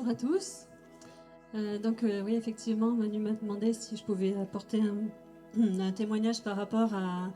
Bonjour à tous. Oui, effectivement, Manu m'a demandé si je pouvais apporter un témoignage par rapport à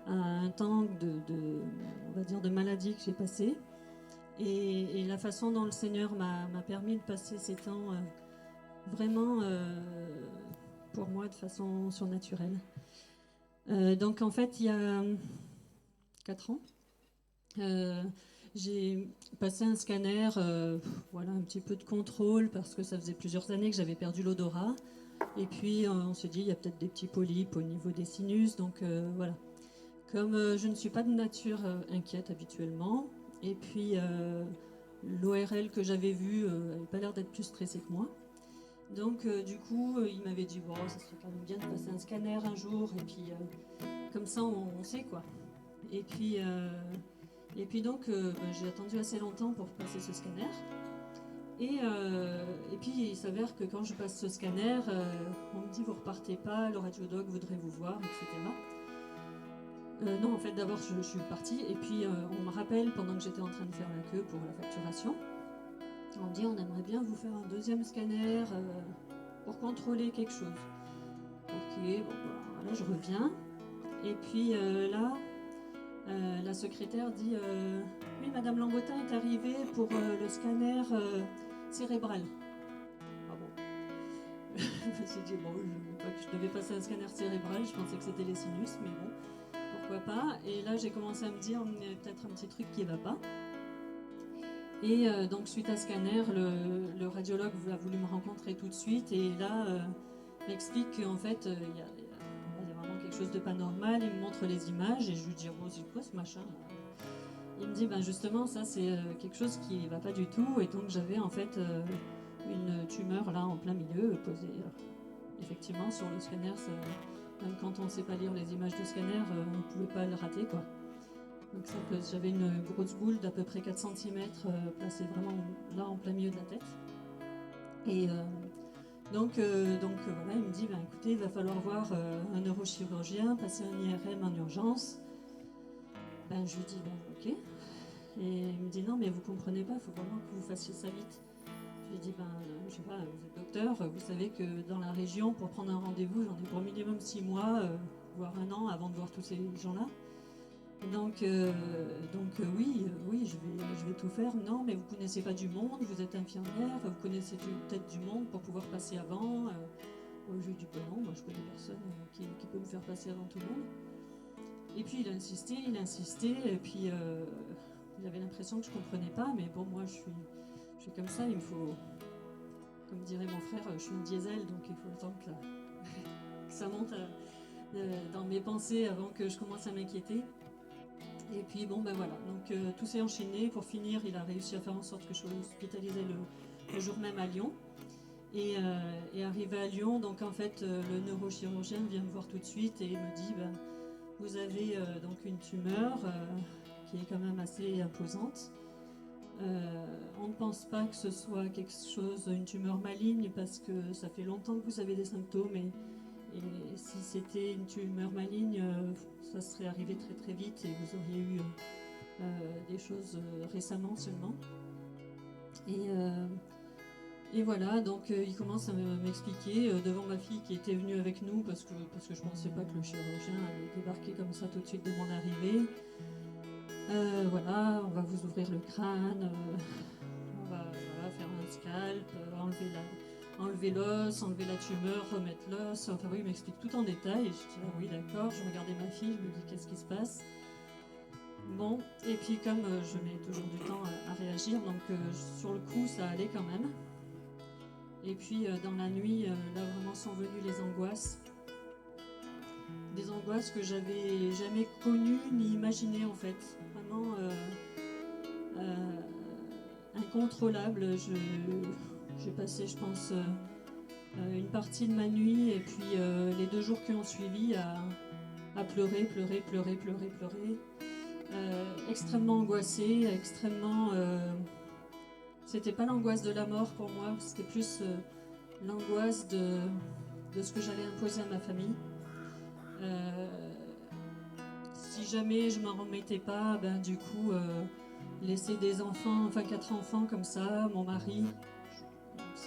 un temps on va dire, de maladie que j'ai passé et la façon dont le Seigneur m'a permis de passer ces temps vraiment pour moi de façon surnaturelle. Donc en fait, il y a 4 ans, euh, j'ai passé un scanner, voilà, un petit peu de contrôle parce que ça faisait plusieurs années que j'avais perdu l'odorat. Et puis on se dit il y a peut-être des petits polypes au niveau des sinus, donc voilà. Comme je ne suis pas de nature inquiète habituellement, et puis l'ORL que j'avais vu n'avait pas l'air d'être plus stressé que moi. Donc du coup il m'avait dit bon ça serait quand même bien de passer un scanner un jour, et puis comme ça on sait quoi. Et puis, donc j'ai attendu assez longtemps pour passer ce scanner. Et puis il s'avère que quand je passe ce scanner, on me dit vous repartez pas, le radiologue voudrait vous voir, etc. Non, en fait d'abord je suis partie, et puis on me rappelle pendant que j'étais en train de faire la queue pour la facturation. On me dit on aimerait bien vous faire un deuxième scanner pour contrôler quelque chose. Ok, bon voilà, je reviens. Et puis là, la secrétaire dit oui, Madame Lambotin est arrivée pour le scanner cérébral. Ah bon. Je me suis dit, bon, je devais passer un scanner cérébral, je pensais que c'était les sinus, mais bon, pourquoi pas. Et là, j'ai commencé à me dire, il y a peut-être un petit truc qui va pas. Et donc, suite à ce scanner, le radiologue a voulu me rencontrer tout de suite, et là, m'explique qu'en fait, il y a vraiment quelque chose de pas normal. Il me montre les images, et je lui dis, oh, c'est quoi ce machin? Il me dit, ben justement, ça c'est quelque chose qui va pas du tout, et donc j'avais en fait une tumeur là en plein milieu, posée effectivement sur le scanner. Même quand on ne sait pas lire les images de scanner, on ne pouvait pas le rater quoi. Donc j'avais une grosse boule d'à peu près 4 cm placée vraiment là en plein milieu de la tête. Et voilà, il me dit, ben écoutez, il va falloir voir un neurochirurgien, passer un IRM en urgence. Ben je lui dis, ben ok. Et il me dit non mais vous comprenez pas, il faut vraiment que vous fassiez ça vite. Je lui dis ben je sais pas, vous êtes docteur, vous savez que dans la région pour prendre un rendez-vous j'en ai pour minimum 6 mois, voire un an avant de voir tous ces gens-là. Oui, je vais tout faire. Non mais vous connaissez pas du monde, vous êtes infirmière, vous connaissez peut-être du monde pour pouvoir passer avant. Je lui dis ben non, moi je connais personne qui peut me faire passer avant tout le monde. Et puis il insistait, et puis il avait l'impression que je comprenais pas, mais bon, moi je suis comme ça, il me faut, comme dirait mon frère, je suis une diesel, donc il faut le temps que ça monte dans mes pensées avant que je commence à m'inquiéter. Et puis bon, ben voilà, donc tout s'est enchaîné. Pour finir, il a réussi à faire en sorte que je sois hospitalisée le jour même à Lyon. Et arrivé à Lyon, donc en fait, le neurochirurgien vient me voir tout de suite et il me dit ben, vous avez donc une tumeur qui est quand même assez imposante. On ne pense pas que ce soit quelque chose, une tumeur maligne, parce que ça fait longtemps que vous avez des symptômes, et si c'était une tumeur maligne, ça serait arrivé très très vite et vous auriez eu des choses récemment seulement. Et, euh, et voilà, donc il commence à m'expliquer devant ma fille qui était venue avec nous, parce que je ne pensais pas que le chirurgien allait débarquer comme ça tout de suite dès mon arrivée. Voilà, on va vous ouvrir le crâne, on va voilà, faire un scalp, enlever l'os, enlever la tumeur, remettre l'os. Enfin oui, il m'explique tout en détail. Et je dis ah oui d'accord, je regardais ma fille, je me dis qu'est-ce qui se passe. Bon, et puis comme je mets toujours du temps à réagir, donc sur le coup ça allait quand même. Et puis dans la nuit, là vraiment sont venues les angoisses. Des angoisses que j'avais jamais connues ni imaginées en fait. Vraiment euh, incontrôlable. J'ai passé, je pense, une partie de ma nuit et puis les 2 jours qui ont suivi à pleurer, pleurer, pleurer, pleurer, pleurer. Extrêmement angoissée, extrêmement. C'était pas l'angoisse de la mort pour moi, c'était plus l'angoisse de ce que j'allais imposer à ma famille. Euh, Si jamais je m'en remettais pas, ben du coup, laisser des enfants, enfin 4 enfants comme ça, mon mari,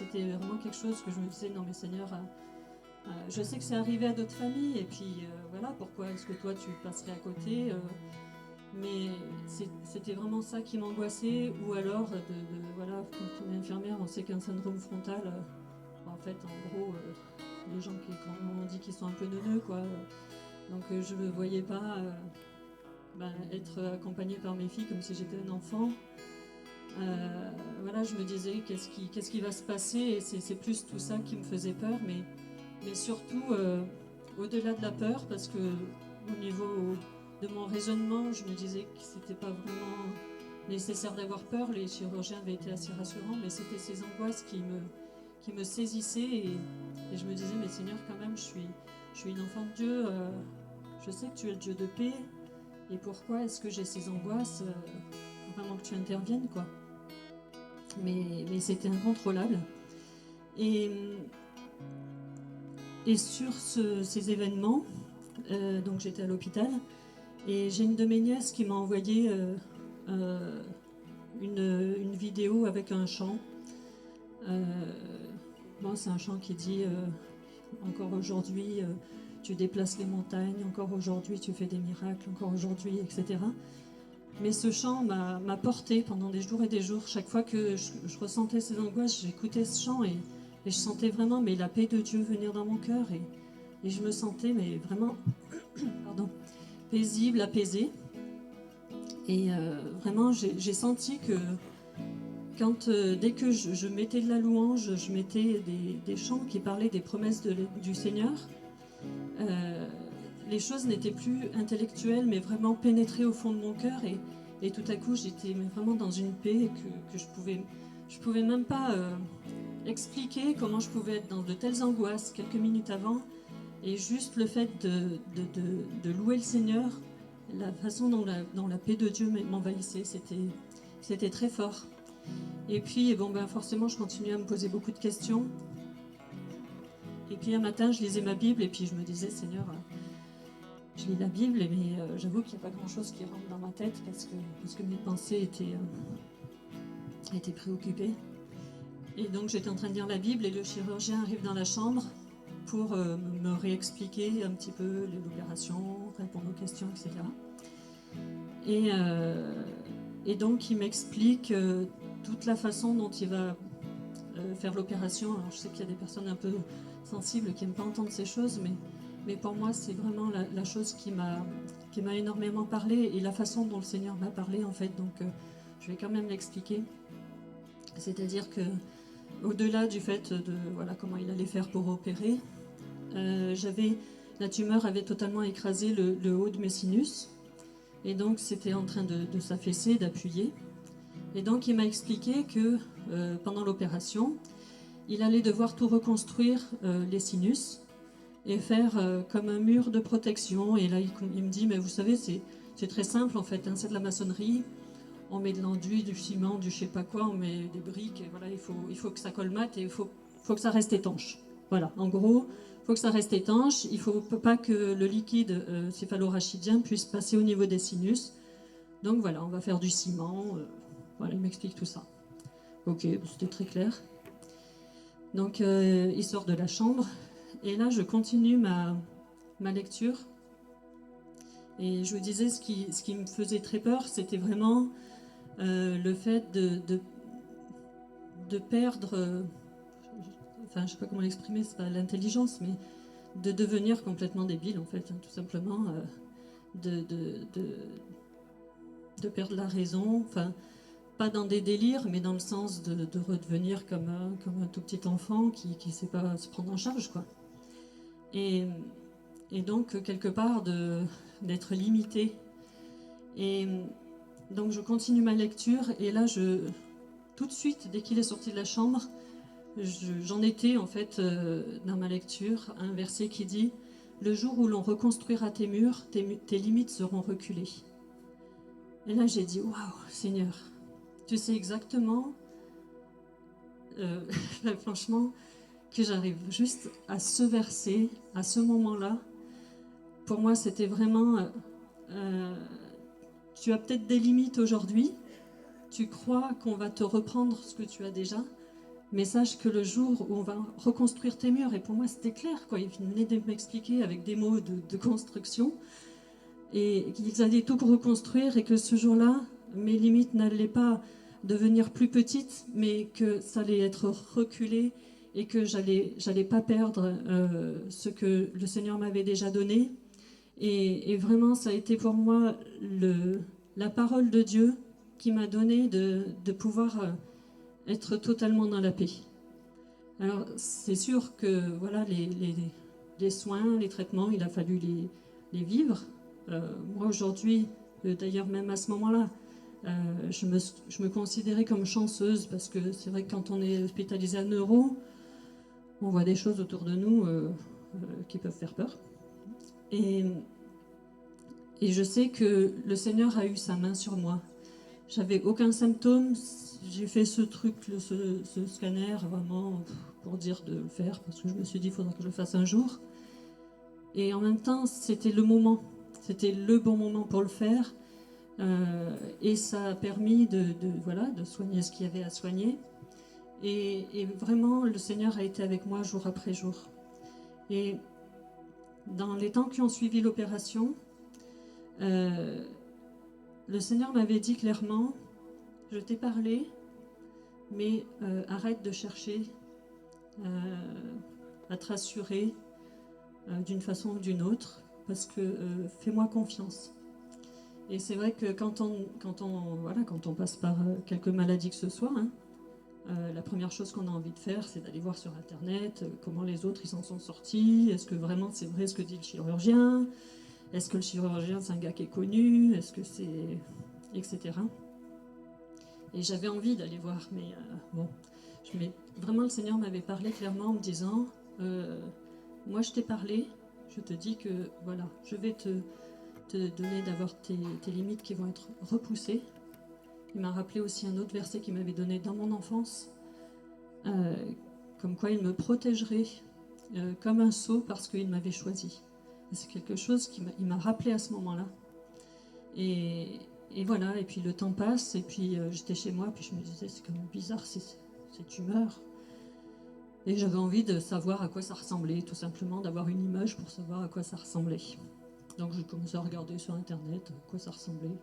c'était vraiment quelque chose que je me disais, non mais Seigneur, je sais que c'est arrivé à d'autres familles, et puis voilà, pourquoi est-ce que toi tu passerais à côté mais c'était vraiment ça qui m'angoissait, ou alors, voilà, quand on est infirmière, on sait qu'un syndrome frontal, en fait, en gros, les gens qui, quand on dit qu'ils sont un peu neuneux, quoi. Donc je ne me voyais pas être accompagnée par mes filles comme si j'étais un enfant. Voilà, je me disais qu'est-ce qui va se passer, et c'est plus tout ça qui me faisait peur, mais surtout au-delà de la peur, parce que au niveau de mon raisonnement, je me disais que c'était pas vraiment nécessaire d'avoir peur. Les chirurgiens avaient été assez rassurants, mais c'était ces angoisses qui me saisissaient, et je me disais, mais Seigneur, quand même, je suis une enfant de Dieu, je sais que tu es le Dieu de paix, et pourquoi est-ce que j'ai ces angoisses? Faut vraiment que tu interviennes, quoi. Mais c'était incontrôlable. Et sur ces événements, donc j'étais à l'hôpital, et j'ai une de mes nièces qui m'a envoyé une vidéo avec un chant. Bon, c'est un chant qui dit encore aujourd'hui tu déplaces les montagnes, encore aujourd'hui tu fais des miracles, encore aujourd'hui, etc. Mais ce chant m'a porté pendant des jours et des jours. Chaque fois que je ressentais ces angoisses, j'écoutais ce chant, et je sentais vraiment la paix de Dieu venir dans mon cœur, et je me sentais vraiment pardon, paisible, apaisée. Et vraiment, j'ai senti que dès que je mettais de la louange, je mettais des chants qui parlaient des promesses du Seigneur, les choses n'étaient plus intellectuelles, mais vraiment pénétrées au fond de mon cœur, et tout à coup, j'étais vraiment dans une paix que je pouvais même pas expliquer comment je pouvais être dans de telles angoisses quelques minutes avant, et juste le fait de louer le Seigneur, la façon dont la paix de Dieu m'envahissait, c'était très fort. Et puis, forcément, je continuais à me poser beaucoup de questions. Et puis, un matin, je lisais ma Bible, et puis je me disais, Seigneur, je lis la Bible, mais j'avoue qu'il n'y a pas grand-chose qui rentre dans ma tête, parce que mes pensées étaient préoccupées. Et donc, j'étais en train de lire la Bible, et le chirurgien arrive dans la chambre pour me réexpliquer un petit peu l'opération, répondre aux questions, etc. Et donc, il m'explique toute la façon dont il va faire l'opération. Alors, je sais qu'il y a des personnes un peu sensibles qui n'aiment pas entendre ces choses, mais pour moi, c'est vraiment la chose qui m'a énormément parlé, et la façon dont le Seigneur m'a parlé, en fait. Donc, je vais quand même l'expliquer. C'est-à-dire que, au-delà du fait de comment il allait faire pour opérer, la tumeur avait totalement écrasé le haut de mes sinus, et donc c'était en train de s'affaisser, d'appuyer. Et donc il m'a expliqué que pendant l'opération, il allait devoir tout reconstruire, les sinus, et faire comme un mur de protection. Et là il me dit, mais vous savez, c'est très simple en fait, hein, c'est de la maçonnerie, on met de l'enduit, du ciment, du je sais pas quoi, on met des briques, et voilà, il faut que ça colmate, et il faut que ça reste étanche. Voilà, en gros, il faut que ça reste étanche, il ne faut pas que le liquide céphalorachidien puisse passer au niveau des sinus. Donc voilà, on va faire du ciment. Voilà, il m'explique tout ça. Ok, c'était très clair. Donc il sort de la chambre, et là je continue ma lecture. Et je vous disais, ce qui me faisait très peur, c'était vraiment le fait de perdre... Enfin, je ne sais pas comment l'exprimer, c'est pas l'intelligence, mais de devenir complètement débile, en fait, hein, tout simplement, de perdre la raison, enfin, pas dans des délires, mais dans le sens de redevenir comme un tout petit enfant qui ne sait pas se prendre en charge, quoi. Et donc, quelque part, d'être limité. Et donc, je continue ma lecture, et là, tout de suite, dès qu'il est sorti de la chambre, j'en étais en fait dans ma lecture un verset qui dit « Le jour où l'on reconstruira tes murs, tes limites seront reculées. » Et là j'ai dit « Waouh, Seigneur, tu sais exactement, franchement, que j'arrive juste à ce verset, à ce moment-là. » Pour moi c'était vraiment tu as peut-être des limites aujourd'hui, tu crois qu'on va te reprendre ce que tu as déjà, mais sache que le jour où on va reconstruire tes murs, et pour moi c'était clair, quoi, il venait de m'expliquer avec des mots de construction, et qu'ils allaient tout reconstruire, et que ce jour-là, mes limites n'allaient pas devenir plus petites, mais que ça allait être reculé, et que j'allais pas perdre ce que le Seigneur m'avait déjà donné. Et vraiment, ça a été pour moi la parole de Dieu qui m'a donné de pouvoir être totalement dans la paix. Alors, c'est sûr que voilà, les soins, les traitements, il a fallu les vivre. Moi, aujourd'hui, d'ailleurs, même à ce moment-là, je me considérais comme chanceuse parce que c'est vrai que quand on est hospitalisé à neuro, on voit des choses autour de nous qui peuvent faire peur. Et je sais que le Seigneur a eu sa main sur moi. J'avais aucun symptôme. J'ai fait ce truc, ce scanner, vraiment pour dire de le faire, parce que je me suis dit qu'il faudra que je le fasse un jour. Et en même temps, c'était le moment. C'était le bon moment pour le faire. Et ça a permis de soigner ce qu'il y avait à soigner. Et vraiment, le Seigneur a été avec moi jour après jour. Et dans les temps qui ont suivi l'opération, le Seigneur m'avait dit clairement, je t'ai parlé, mais arrête de chercher à te rassurer d'une façon ou d'une autre, parce que fais-moi confiance. Et c'est vrai que quand on passe par quelque maladie que ce soit, la première chose qu'on a envie de faire, c'est d'aller voir sur Internet comment les autres ils s'en sont sortis. Est-ce que vraiment c'est vrai ce que dit le chirurgien? Est-ce que le chirurgien c'est un gars qui est connu? Est-ce que c'est... etc. Et j'avais envie d'aller voir, mais bon, vraiment le Seigneur m'avait parlé clairement en me disant moi je t'ai parlé, je te dis que voilà, je vais te donner d'avoir tes limites qui vont être repoussées. Il m'a rappelé aussi un autre verset qu'il m'avait donné dans mon enfance, comme quoi il me protégerait comme un sceau parce qu'il m'avait choisi. Et c'est quelque chose qu'il m'a rappelé à ce moment-là. Et voilà, et puis le temps passe, et puis j'étais chez moi, puis je me disais, c'est quand même bizarre cette tumeur. Et j'avais envie de savoir à quoi ça ressemblait, tout simplement, d'avoir une image pour savoir à quoi ça ressemblait. Donc j'ai commencé à regarder sur Internet à quoi ça ressemblait.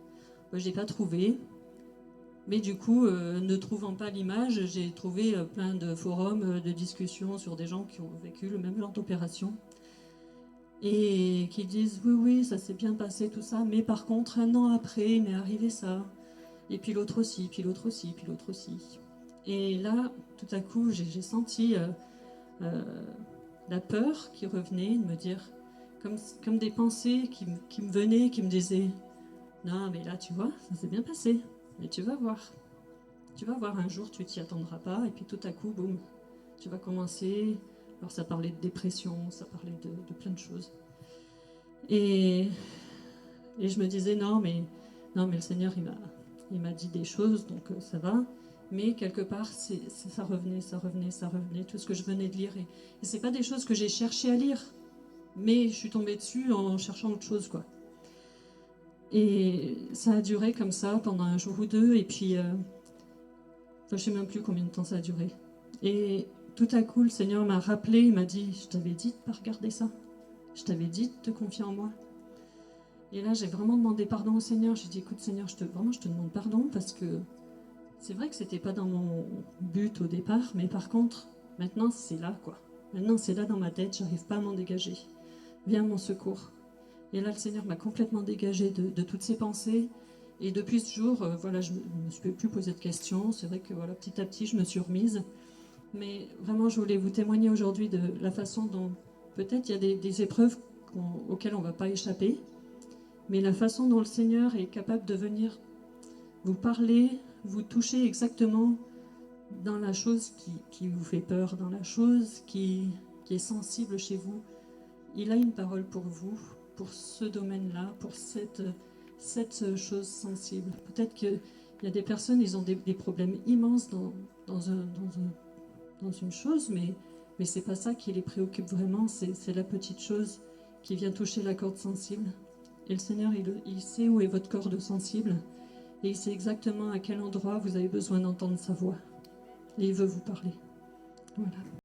Je n'ai pas trouvé, mais du coup, ne trouvant pas l'image, j'ai trouvé plein de forums de discussions sur des gens qui ont vécu le même genre d'opération. Et qui disent oui, ça s'est bien passé, tout ça, mais par contre, un an après, il m'est arrivé ça. Et puis l'autre aussi, puis l'autre aussi, puis l'autre aussi. Et là, tout à coup, j'ai senti la peur qui revenait, de me dire, comme des pensées qui me venaient, qui me disaient non, mais là, tu vois, ça s'est bien passé, mais tu vas voir. Tu vas voir, un jour, tu t'y attendras pas, et puis tout à coup, boum, tu vas commencer. Alors, ça parlait de dépression, ça parlait de plein de choses. Et je me disais, non, mais le Seigneur, il m'a dit des choses, donc ça va. Mais quelque part, ça revenait, tout ce que je venais de lire. Et c'est pas des choses que j'ai cherché à lire, mais je suis tombée dessus en cherchant autre chose, quoi. Et ça a duré comme ça pendant un jour ou deux, et puis je sais même plus combien de temps ça a duré. Et tout à coup, le Seigneur m'a rappelé, il m'a dit, je t'avais dit de pas regarder ça, je t'avais dit de te confier en moi. Et là, j'ai vraiment demandé pardon au Seigneur. J'ai dit, écoute Seigneur, je te demande pardon parce que c'est vrai que c'était pas dans mon but au départ, mais par contre, maintenant c'est là, quoi. Maintenant c'est là dans ma tête, j'arrive pas à m'en dégager. Viens à mon secours. Et là, le Seigneur m'a complètement dégagée de toutes ces pensées. Et depuis ce jour, voilà, je me suis plus posé de questions. C'est vrai que voilà, petit à petit, je me suis remise. Mais vraiment, je voulais vous témoigner aujourd'hui de la façon dont peut-être il y a des épreuves auxquelles on ne va pas échapper. Mais la façon dont le Seigneur est capable de venir vous parler, vous toucher exactement dans la chose qui vous fait peur, dans la chose qui est sensible chez vous. Il a une parole pour vous, pour ce domaine-là, pour cette chose sensible. Peut-être qu'il y a des personnes, ils ont des problèmes immenses dans une chose, mais c'est pas ça qui les préoccupe vraiment, c'est la petite chose qui vient toucher la corde sensible. Et le Seigneur, il sait où est votre corde sensible, et il sait exactement à quel endroit vous avez besoin d'entendre sa voix. Et il veut vous parler. Voilà.